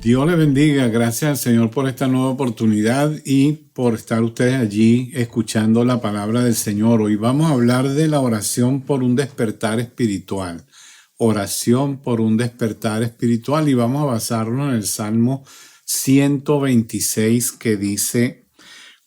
Dios les bendiga. Gracias al Señor por esta nueva oportunidad y por estar ustedes allí escuchando la palabra del Señor. Hoy vamos a hablar de la oración por un despertar espiritual. Oración por un despertar espiritual, y vamos a basarnos en el Salmo 126, que dice: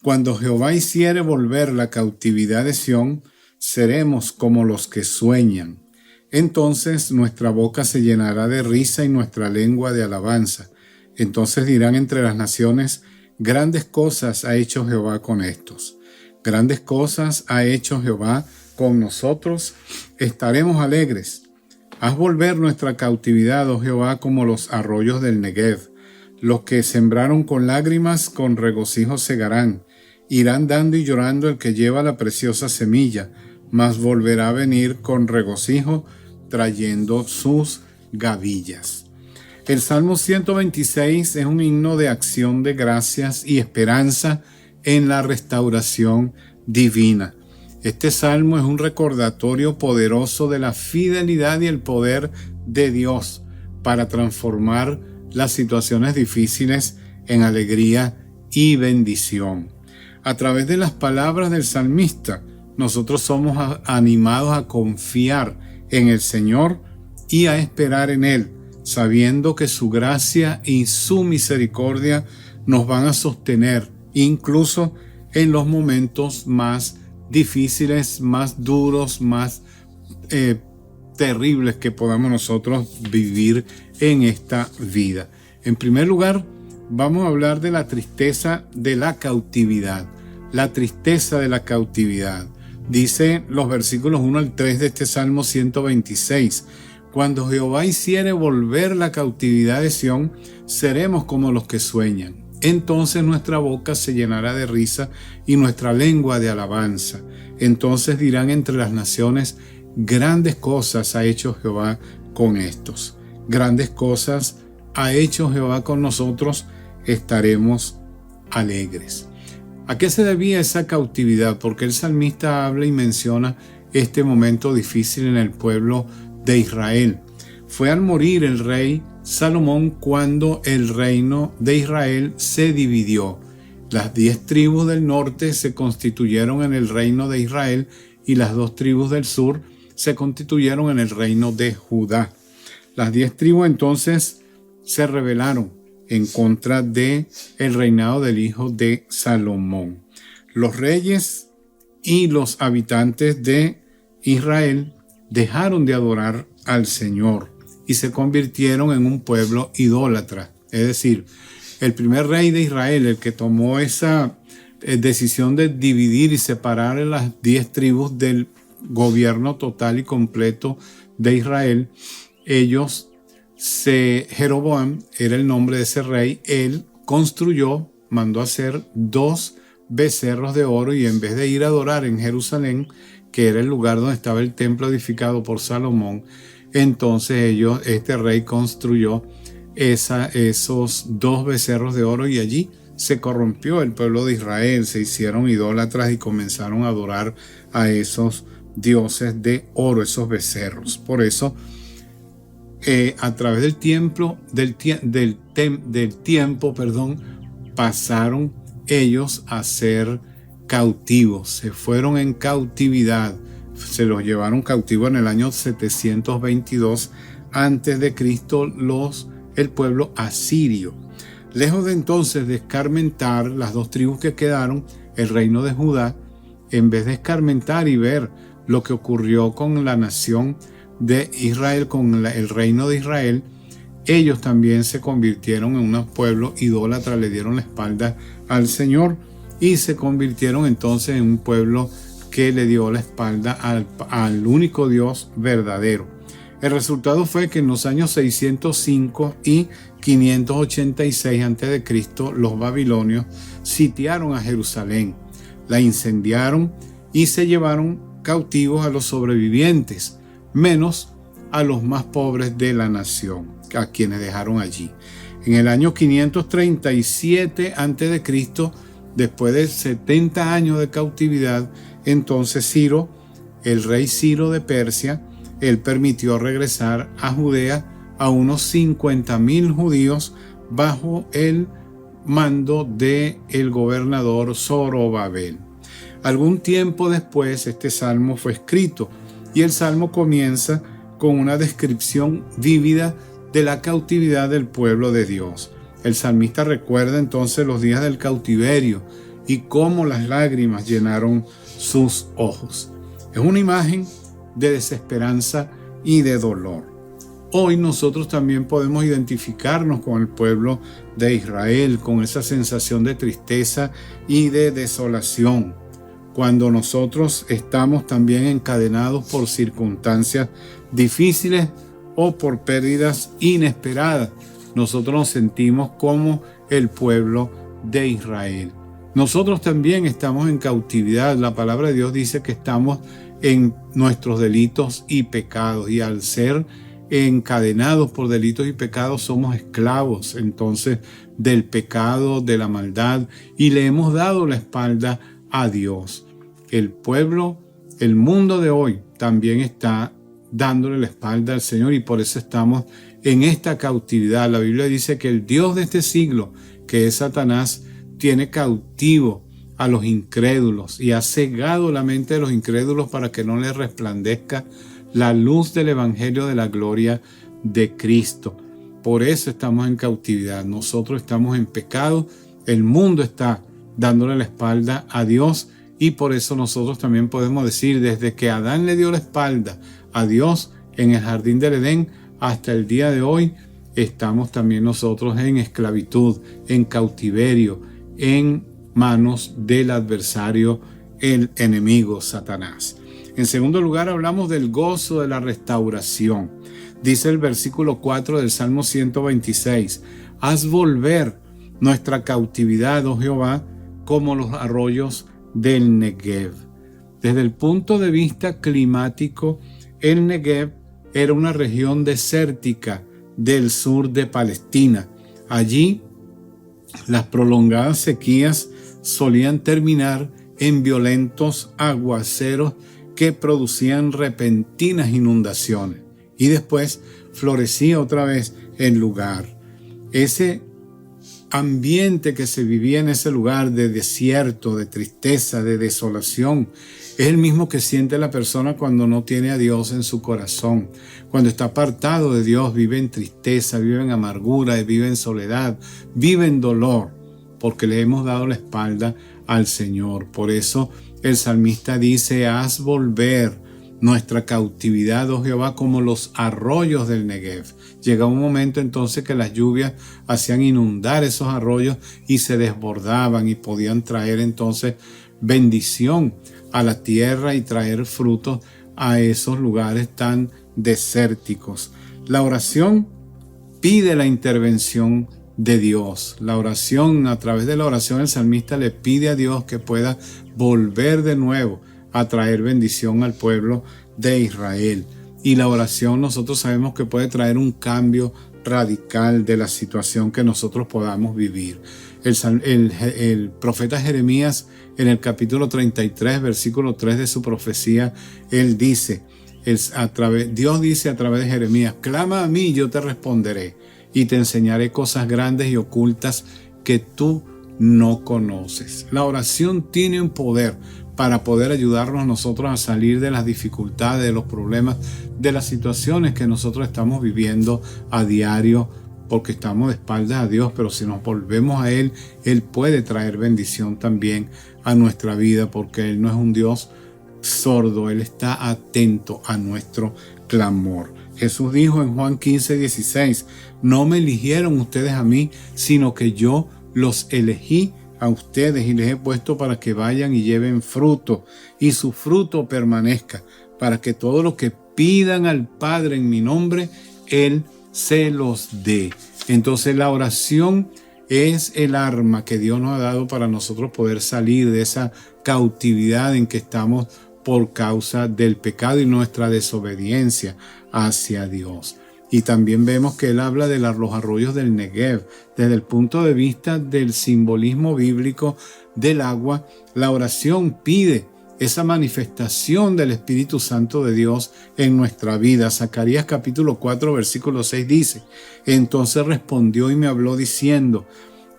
Cuando Jehová hiciere volver la cautividad de Sión, seremos como los que sueñan. Entonces nuestra boca se llenará de risa y nuestra lengua de alabanza. Entonces dirán entre las naciones: grandes cosas ha hecho Jehová con estos. Grandes cosas ha hecho Jehová con nosotros. Estaremos alegres. Haz volver nuestra cautividad, oh Jehová, como los arroyos del Negev. Los que sembraron con lágrimas, con regocijo segarán. Irán dando y llorando el que lleva la preciosa semilla, mas volverá a venir con regocijo, trayendo sus gavillas. El Salmo 126 es un himno de acción de gracias y esperanza en la restauración divina. Este salmo es un recordatorio poderoso de la fidelidad y el poder de Dios para transformar las situaciones difíciles en alegría y bendición. A través de las palabras del salmista, nosotros somos animados a confiar en el Señor y a esperar en Él, sabiendo que su gracia y su misericordia nos van a sostener, incluso en los momentos más difíciles, más duros, más terribles que podamos nosotros vivir en esta vida. En primer lugar, vamos a hablar de la tristeza de la cautividad. La tristeza de la cautividad. Dice los versículos 1 al 3 de este Salmo 126. Cuando Jehová hiciere volver la cautividad de Sión, seremos como los que sueñan. Entonces nuestra boca se llenará de risa y nuestra lengua de alabanza. Entonces dirán entre las naciones: grandes cosas ha hecho Jehová con estos. Grandes cosas ha hecho Jehová con nosotros. Estaremos alegres. ¿A qué se debía esa cautividad? Porque el salmista habla y menciona este momento difícil en el pueblo de Israel. Fue al morir el rey Salomón cuando el reino de Israel se dividió. Las 10 tribus del norte se constituyeron en el reino de Israel y las 2 tribus del sur se constituyeron en el reino de Judá. Las 10 tribus entonces se rebelaron en contra de el reinado del hijo de Salomón. Los reyes y los habitantes de Israel dejaron de adorar al Señor y se convirtieron en un pueblo idólatra. Es decir, el primer rey de Israel, el que tomó esa decisión de dividir y separar a las 10 tribus del gobierno total y completo de Israel, Jeroboam era el nombre de ese rey. Él mandó a hacer 2 becerros de oro, y en vez de ir a adorar en Jerusalén, que era el lugar donde estaba el templo edificado por Salomón, entonces este rey construyó esos 2 becerros de oro, y allí se corrompió el pueblo de Israel, se hicieron idólatras y comenzaron a adorar a esos dioses de oro, esos becerros. Por eso, a través del tiempo, pasaron ellos a ser cautivos, se fueron en cautividad, se los llevaron cautivos en el año 722 antes de Cristo el pueblo asirio. Lejos de entonces de escarmentar las 2 tribus que quedaron, el reino de Judá, en vez de escarmentar y ver lo que ocurrió con la nación de Israel, con el reino de Israel, ellos también se convirtieron en un pueblo idólatra, le dieron la espalda al Señor y se convirtieron entonces en un pueblo que le dio la espalda al único Dios verdadero. El resultado fue que en los años 605 y 586 a.C., los babilonios sitiaron a Jerusalén, la incendiaron y se llevaron cautivos a los sobrevivientes, menos a los más pobres de la nación, a quienes dejaron allí. En el año 537 a.C., después de 70 años de cautividad, entonces Ciro, el rey Ciro de Persia, él permitió regresar a Judea a unos 50,000 judíos bajo el mando del gobernador Zorobabel. Algún tiempo después este salmo fue escrito y el salmo comienza con una descripción vívida de la cautividad del pueblo de Dios. El salmista recuerda entonces los días del cautiverio y cómo las lágrimas llenaron sus ojos. Es una imagen de desesperanza y de dolor. Hoy nosotros también podemos identificarnos con el pueblo de Israel, con esa sensación de tristeza y de desolación. Cuando nosotros estamos también encadenados por circunstancias difíciles o por pérdidas inesperadas, nosotros nos sentimos como el pueblo de Israel. Nosotros también estamos en cautividad. La palabra de Dios dice que estamos en nuestros delitos y pecados, y al ser encadenados por delitos y pecados somos esclavos entonces del pecado, de la maldad, y le hemos dado la espalda a Dios. El pueblo, el mundo de hoy también está dándole la espalda al Señor y por eso estamos en esta cautividad. La Biblia dice que el Dios de este siglo, que es Satanás, tiene cautivo a los incrédulos y ha cegado la mente de los incrédulos para que no les resplandezca la luz del evangelio de la gloria de Cristo. Por eso estamos en cautividad. Nosotros estamos en pecado. El mundo está dándole la espalda a Dios y por eso nosotros también podemos decir, desde que Adán le dio la espalda a Dios en el jardín del Edén hasta el día de hoy, estamos también nosotros en esclavitud, en cautiverio, en manos del adversario, el enemigo Satanás. En segundo lugar, hablamos del gozo de la restauración. Dice el versículo 4 del Salmo 126, haz volver nuestra cautividad, oh Jehová, como los arroyos del Negev. Desde el punto de vista climático, el Negev era una región desértica del sur de Palestina. Allí, las prolongadas sequías solían terminar en violentos aguaceros que producían repentinas inundaciones y después florecía otra vez el lugar. Ese ambiente que se vivía en ese lugar de desierto, de tristeza, de desolación, es el mismo que siente la persona cuando no tiene a Dios en su corazón. Cuando está apartado de Dios, vive en tristeza, vive en amargura, vive en soledad, vive en dolor, porque le hemos dado la espalda al Señor. Por eso el salmista dice, haz volver nuestra cautividad, oh Jehová, como los arroyos del Negev. Llega un momento entonces que las lluvias hacían inundar esos arroyos y se desbordaban y podían traer entonces bendición a la tierra y traer frutos a esos lugares tan desérticos. La oración pide la intervención de Dios. La oración, a través de la oración, el salmista le pide a Dios que pueda volver de nuevo a traer bendición al pueblo de Israel. Y la oración nosotros sabemos que puede traer un cambio radical de la situación que nosotros podamos vivir. El profeta Jeremías, en el capítulo 33, versículo 3 de su profecía, él dice, Dios dice a través de Jeremías, clama a mí y yo te responderé y te enseñaré cosas grandes y ocultas que tú no conoces. La oración tiene un poder para poder ayudarnos nosotros a salir de las dificultades, de los problemas, de las situaciones que nosotros estamos viviendo a diario, porque estamos de espaldas a Dios, pero si nos volvemos a Él, Él puede traer bendición también a nuestra vida, porque Él no es un Dios sordo, Él está atento a nuestro clamor. Jesús dijo en Juan 15:16, no me eligieron ustedes a mí, sino que yo los elegí a ustedes y les he puesto para que vayan y lleven fruto y su fruto permanezca, para que todo lo que pidan al Padre en mi nombre, Él se los dé. Entonces la oración es el arma que Dios nos ha dado para nosotros poder salir de esa cautividad en que estamos por causa del pecado y nuestra desobediencia hacia Dios. Y también vemos que él habla de los arroyos del Negev. Desde el punto de vista del simbolismo bíblico del agua, la oración pide esa manifestación del Espíritu Santo de Dios en nuestra vida. Zacarías capítulo 4, versículo 6 dice: entonces respondió y me habló diciendo: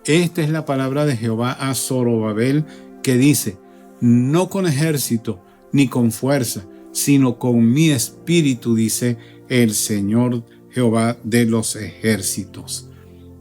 esta es la palabra de Jehová a Zorobabel, que dice: no con ejército ni con fuerza, sino con mi espíritu, dice el Señor Jehová de los ejércitos.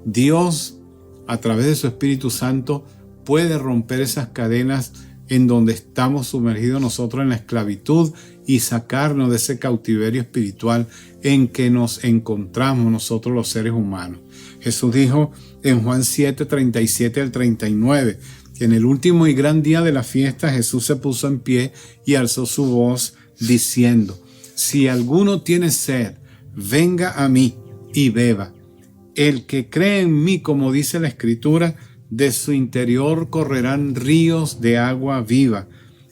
Dios, a través de su Espíritu Santo, puede romper esas cadenas en donde estamos sumergidos nosotros en la esclavitud y sacarnos de ese cautiverio espiritual en que nos encontramos nosotros los seres humanos. Jesús dijo en Juan 7, 37 al 39, que en el último y gran día de la fiesta Jesús se puso en pie y alzó su voz diciendo: si alguno tiene sed, venga a mí y beba. El que cree en mí, como dice la Escritura, de su interior correrán ríos de agua viva.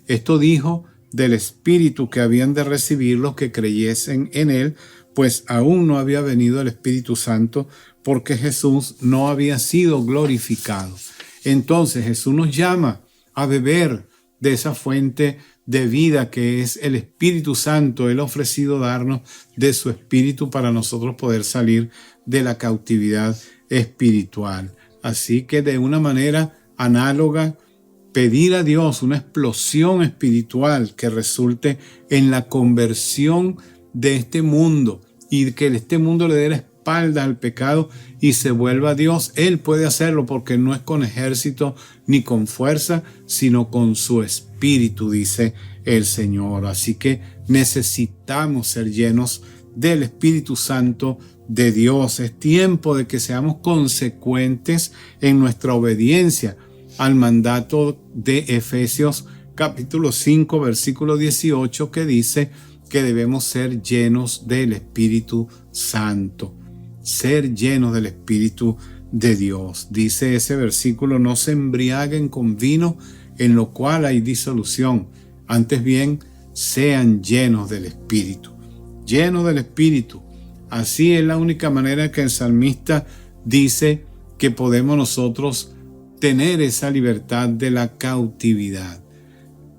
Esto dijo del Espíritu que habían de recibir los que creyesen en él, pues aún no había venido el Espíritu Santo, porque Jesús no había sido glorificado. Entonces Jesús nos llama a beber de esa fuente de vida que es el Espíritu Santo. Él ha ofrecido darnos de su Espíritu para nosotros poder salir de la cautividad espiritual. Así que de una manera análoga, pedir a Dios una explosión espiritual que resulte en la conversión de este mundo y que este mundo le dé la espalda al pecado y se vuelva a Dios. Él puede hacerlo porque no es con ejército ni con fuerza, sino con su Espíritu, dice el Señor. Así que necesitamos ser llenos del Espíritu Santo de Dios. Es tiempo de que seamos consecuentes en nuestra obediencia al mandato de Efesios capítulo 5, versículo 18, que dice que debemos ser llenos del Espíritu Santo. Ser llenos del Espíritu de Dios. Dice ese versículo: no se embriaguen con vino, en lo cual hay disolución. Antes bien, sean llenos del Espíritu. Llenos del Espíritu. Así es la única manera que el salmista dice que podemos nosotros tener esa libertad de la cautividad.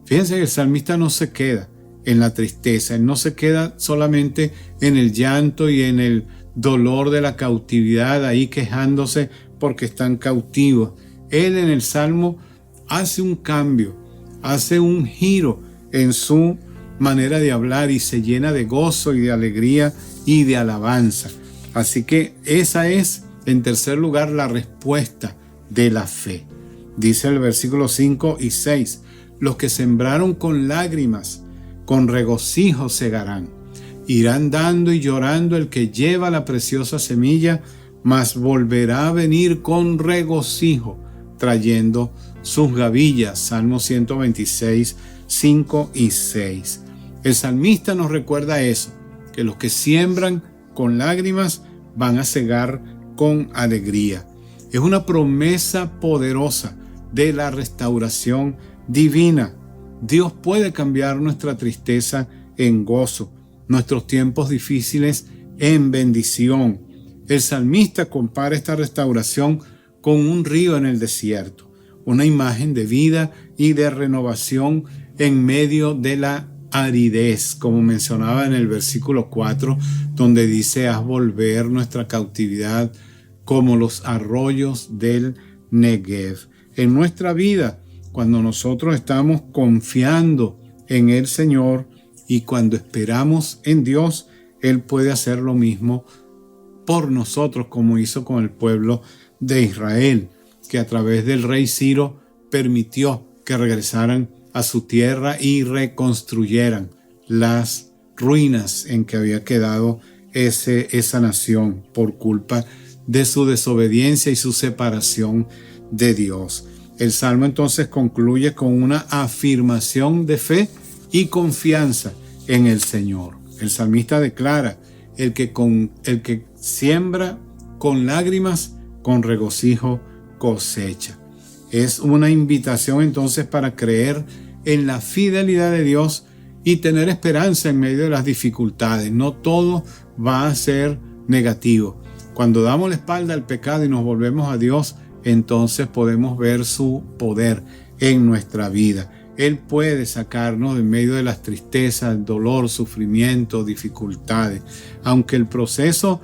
Fíjense que el salmista no se queda en la tristeza, él no se queda solamente en el llanto y en el dolor de la cautividad, ahí quejándose porque están cautivos. Él en el Salmo hace un cambio, hace un giro en su manera de hablar y se llena de gozo y de alegría y de alabanza. Así que esa es, en tercer lugar, la respuesta de la fe. Dice el versículo 5 y 6: los que sembraron con lágrimas, con regocijo segarán. Irán dando y llorando el que lleva la preciosa semilla, mas volverá a venir con regocijo, trayendo sus gavillas. Salmo 126, 5 y 6. El salmista nos recuerda eso, que los que siembran con lágrimas van a segar con alegría. Es una promesa poderosa de la restauración divina. Dios puede cambiar nuestra tristeza en gozo, nuestros tiempos difíciles en bendición. El salmista compara esta restauración con un río en el desierto, una imagen de vida y de renovación en medio de la aridez, como mencionaba en el versículo 4, donde dice: haz volver nuestra cautividad como los arroyos del Negev. En nuestra vida, cuando nosotros estamos confiando en el Señor y cuando esperamos en Dios, Él puede hacer lo mismo por nosotros, como hizo con el pueblo de Israel, que a través del rey Ciro permitió que regresaran a su tierra y reconstruyeran las ruinas en que había quedado esa nación por culpa de su desobediencia y su separación de Dios. El Salmo entonces concluye con una afirmación de fe y confianza en el Señor. El salmista declara: el que siembra con lágrimas, con regocijo cosecha. Es una invitación entonces para creer en la fidelidad de Dios y tener esperanza en medio de las dificultades. No todo va a ser negativo. Cuando damos la espalda al pecado y nos volvemos a Dios, entonces podemos ver su poder en nuestra vida. Él puede sacarnos en medio de las tristezas, dolor, sufrimiento, dificultades. Aunque el proceso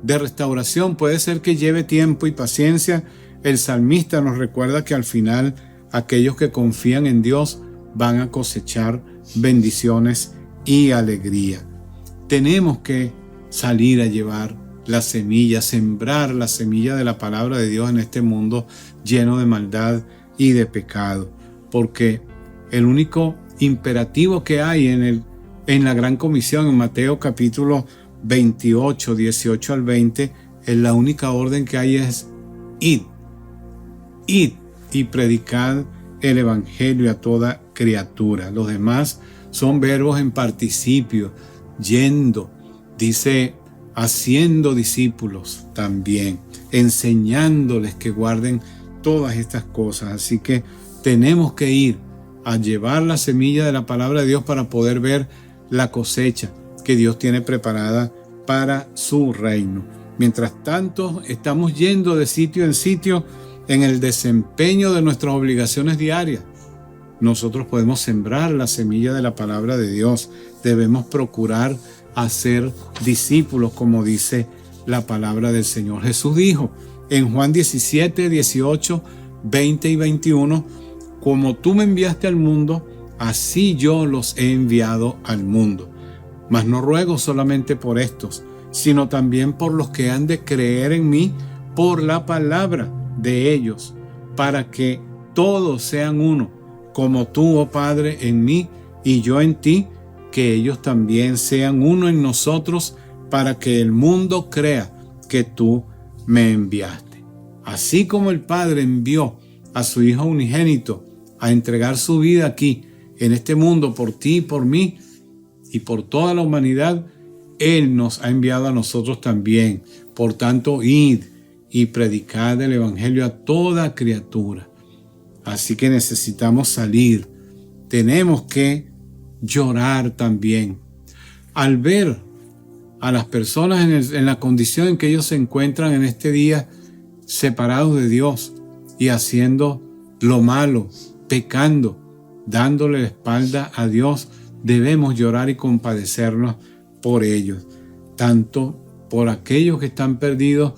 de restauración puede ser que lleve tiempo y paciencia, el salmista nos recuerda que al final aquellos que confían en Dios van a cosechar bendiciones y alegría. Tenemos que salir a llevar la semilla, sembrar la semilla de la palabra de Dios en este mundo lleno de maldad y de pecado, porque el único imperativo que hay en la Gran Comisión, en Mateo capítulo 28, 18 al 20, es la única orden que hay es id y predicad el evangelio a toda criatura. Los demás son verbos en participio, yendo, dice, haciendo discípulos también, enseñándoles que guarden todas estas cosas. Así que tenemos que ir a llevar la semilla de la palabra de Dios para poder ver la cosecha que Dios tiene preparada para su reino. Mientras tanto, estamos yendo de sitio en sitio en el desempeño de nuestras obligaciones diarias. Nosotros podemos sembrar la semilla de la palabra de Dios. Debemos procurar hacer discípulos, como dice la palabra del Señor. Jesús dijo en Juan 17, 18, 20 y 21, como tú me enviaste al mundo, así yo los he enviado al mundo. Mas no ruego solamente por estos, sino también por los que han de creer en mí por la palabra de ellos, para que todos sean uno, como tú, oh Padre, en mí y yo en ti, que ellos también sean uno en nosotros, para que el mundo crea que tú me enviaste. Así como el Padre envió a su Hijo unigénito a entregar su vida aquí, en este mundo, por ti y por mí, y por toda la humanidad, Él nos ha enviado a nosotros también. Por tanto, id y predicad el evangelio a toda criatura. Así que necesitamos salir. Tenemos que llorar también. Al ver a las personas en la condición en que ellos se encuentran en este día, separados de Dios y haciendo lo malo, pecando, dándole la espalda a Dios, debemos llorar y compadecernos por ellos, tanto por aquellos que están perdidos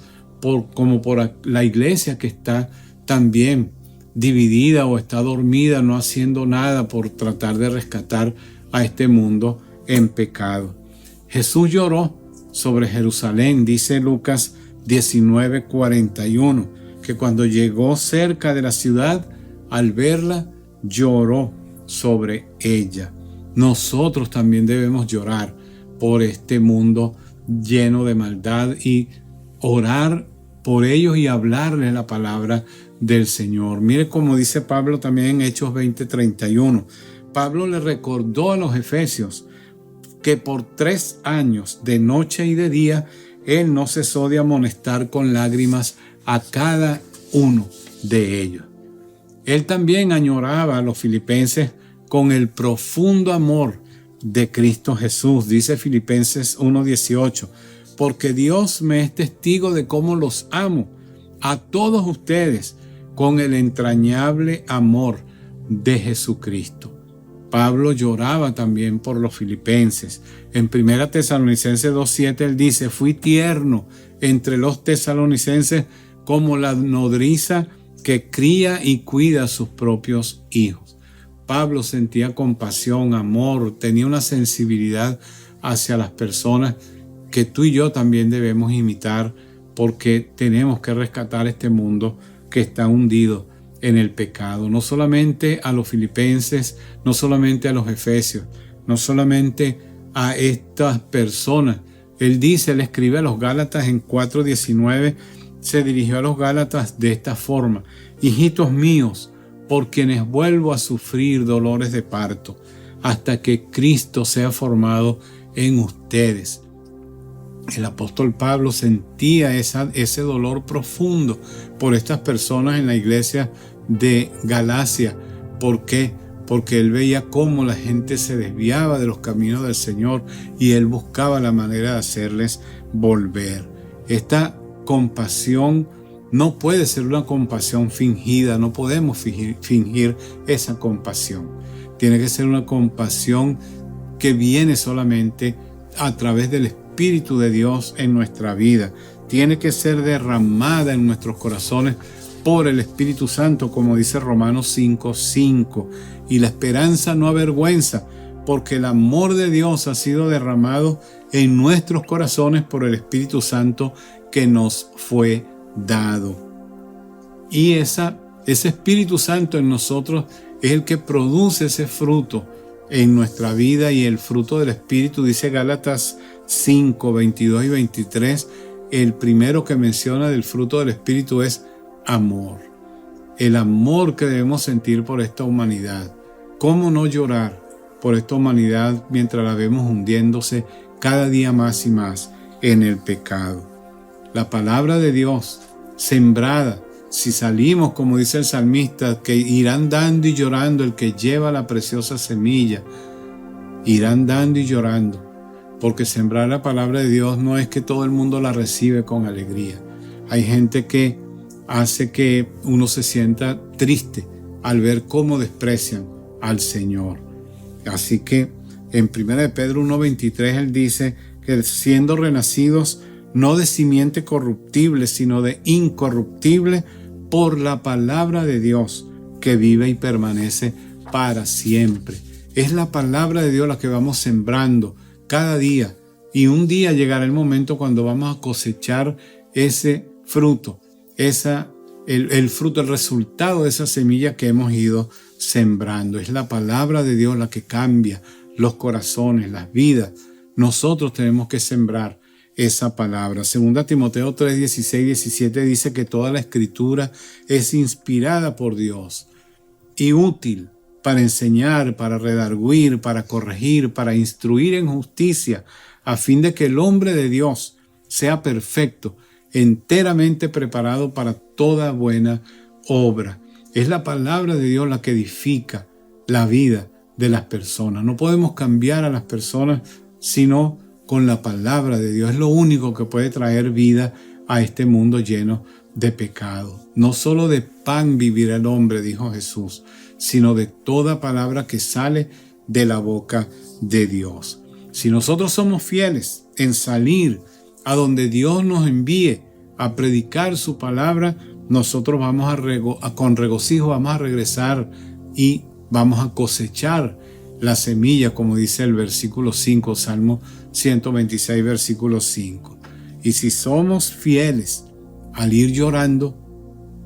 como por la iglesia que está también dividida o está dormida, no haciendo nada por tratar de rescatar a este mundo en pecado. Jesús lloró sobre Jerusalén, dice Lucas 19:41, que cuando llegó cerca de la ciudad, al verla, lloró sobre ella. Nosotros también debemos llorar por este mundo lleno de maldad y orar por ellos y hablarles la palabra del Señor. Mire cómo dice Pablo también en Hechos 20:31. Pablo le recordó a los efesios que por 3 años, de noche y de día, él no cesó de amonestar con lágrimas a cada uno de ellos. Él también añoraba a los filipenses con el profundo amor de Cristo Jesús. Dice Filipenses 1:18, porque Dios me es testigo de cómo los amo a todos ustedes con el entrañable amor de Jesucristo. Pablo lloraba también por los filipenses. En 1 Tesalonicenses 2:7 él dice, fui tierno entre los tesalonicenses como la nodriza que cría y cuida a sus propios hijos. Pablo sentía compasión, amor, tenía una sensibilidad hacia las personas que tú y yo también debemos imitar, porque tenemos que rescatar este mundo que está hundido en el pecado. No solamente a los filipenses, no solamente a los efesios, no solamente a estas personas. Él escribe a los Gálatas en 4:19, se dirigió a los Gálatas de esta forma: hijitos míos, por quienes vuelvo a sufrir dolores de parto, hasta que Cristo sea formado en ustedes. El apóstol Pablo sentía ese dolor profundo por estas personas en la iglesia de Galacia. ¿Por qué? Porque él veía cómo la gente se desviaba de los caminos del Señor y él buscaba la manera de hacerles volver. Esta compasión no puede ser una compasión fingida, no podemos fingir esa compasión. Tiene que ser una compasión que viene solamente a través del Espíritu de Dios en nuestra vida. Tiene que ser derramada en nuestros corazones por el Espíritu Santo, como dice Romanos 5:5. Y la esperanza no avergüenza, porque el amor de Dios ha sido derramado en nuestros corazones por el Espíritu Santo que nos fue dado. Y ese Espíritu Santo en nosotros es el que produce ese fruto en nuestra vida, y el fruto del Espíritu, dice Gálatas 5:22 y 23, el primero que menciona del fruto del Espíritu es amor. El amor que debemos sentir por esta humanidad. ¿Cómo no llorar por esta humanidad mientras la vemos hundiéndose cada día más y más en el pecado? La palabra de Dios sembrada, si salimos, como dice el salmista, que irán dando y llorando el que lleva la preciosa semilla, irán dando y llorando, porque sembrar la palabra de Dios no es que todo el mundo la recibe con alegría. Hay gente que hace que uno se sienta triste al ver cómo desprecian al Señor. Así que en 1 Pedro 1:23 él dice que siendo renacidos no de simiente corruptible, sino de incorruptible, por la palabra de Dios que vive y permanece para siempre. Es la palabra de Dios la que vamos sembrando cada día, y un día llegará el momento cuando vamos a cosechar ese fruto, el fruto, el resultado de esa semilla que hemos ido sembrando. Es la palabra de Dios la que cambia los corazones, las vidas. Nosotros tenemos que sembrar esa palabra. 2 Timoteo 3:16 y 17 dice que toda la escritura es inspirada por Dios y útil para enseñar, para redarguir, para corregir, para instruir en justicia, a fin de que el hombre de Dios sea perfecto, enteramente preparado para toda buena obra. Es la palabra de Dios la que edifica la vida de las personas. No podemos cambiar a las personas sino con la palabra de Dios. Es lo único que puede traer vida a este mundo lleno de pecado. No solo de pan vivirá el hombre, dijo Jesús, sino de toda palabra que sale de la boca de Dios. Si nosotros somos fieles en salir a donde Dios nos envíe a predicar su palabra, nosotros vamos con regocijo vamos a regresar y vamos a cosechar la semilla, como dice el versículo 5, Salmo 126, versículo 5. Y si somos fieles al ir llorando,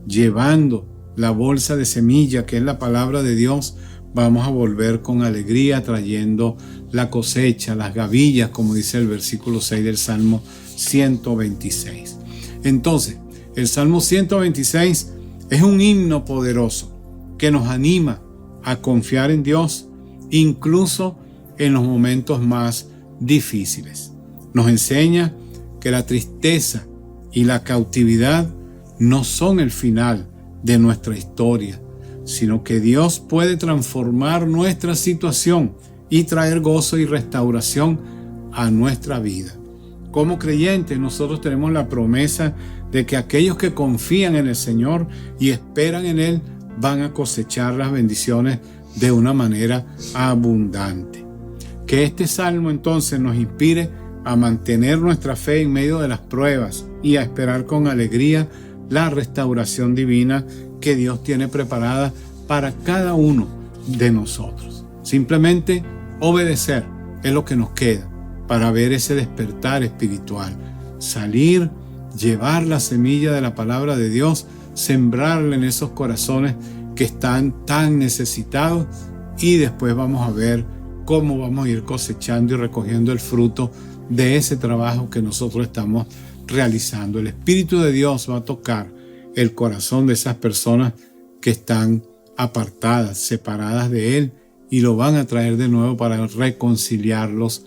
llevando la bolsa de semilla que es la palabra de Dios, vamos a volver con alegría trayendo la cosecha, las gavillas, como dice el versículo 6 del Salmo 126. Entonces, el Salmo 126 es un himno poderoso que nos anima a confiar en Dios, incluso en los momentos más difíciles. Nos enseña que la tristeza y la cautividad no son el final de nuestra historia, sino que Dios puede transformar nuestra situación y traer gozo y restauración a nuestra vida. Como creyentes, nosotros tenemos la promesa de que aquellos que confían en el Señor y esperan en Él van a cosechar las bendiciones de una manera abundante. Que este salmo entonces nos inspire a mantener nuestra fe en medio de las pruebas y a esperar con alegría la restauración divina que Dios tiene preparada para cada uno de nosotros. Simplemente obedecer es lo que nos queda para ver ese despertar espiritual. Salir, llevar la semilla de la palabra de Dios, sembrarla en esos corazones que están tan necesitados, y después vamos a ver cómo vamos a ir cosechando y recogiendo el fruto de ese trabajo que nosotros estamos realizando. El Espíritu de Dios va a tocar el corazón de esas personas que están apartadas, separadas de Él, y lo van a traer de nuevo para reconciliarlos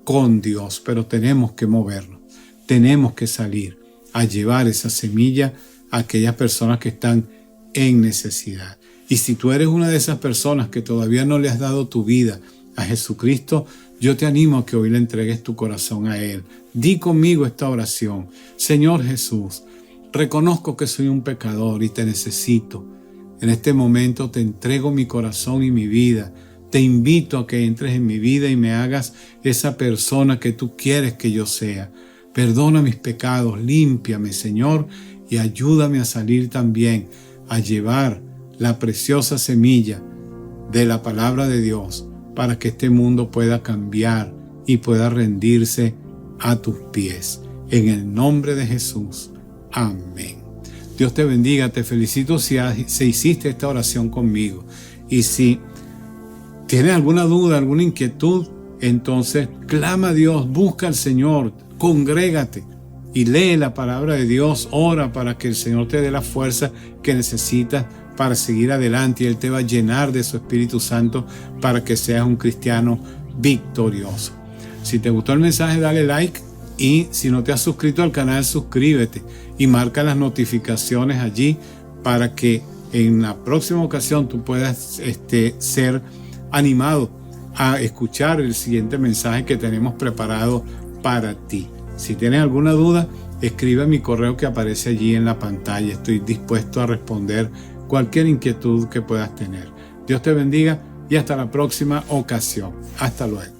con Dios. Pero tenemos que movernos, tenemos que salir a llevar esa semilla a aquellas personas que están en necesidad. Y si tú eres una de esas personas que todavía no le has dado tu vida a Jesucristo, yo te animo a que hoy le entregues tu corazón a Él. Di conmigo esta oración: Señor Jesús, reconozco que soy un pecador y te necesito. En este momento te entrego mi corazón y mi vida. Te invito a que entres en mi vida y me hagas esa persona que tú quieres que yo sea. Perdona mis pecados, límpiame, Señor, y ayúdame a salir también, a llevar la preciosa semilla de la palabra de Dios para que este mundo pueda cambiar y pueda rendirse a tus pies. En el nombre de Jesús. Amén. Dios te bendiga, te felicito si hiciste esta oración conmigo. Y si tienes alguna duda, alguna inquietud, entonces clama a Dios, busca al Señor, congrégate y lee la palabra de Dios, ora para que el Señor te dé la fuerza que necesitas para seguir adelante y Él te va a llenar de su Espíritu Santo para que seas un cristiano victorioso. Si te gustó el mensaje, dale like, y si no te has suscrito al canal, suscríbete y marca las notificaciones allí para que en la próxima ocasión tú puedas ser animado a escuchar el siguiente mensaje que tenemos preparado para ti. Si tienes alguna duda, escribe a mi correo que aparece allí en la pantalla. Estoy dispuesto a responder cualquier inquietud que puedas tener. Dios te bendiga y hasta la próxima ocasión. Hasta luego.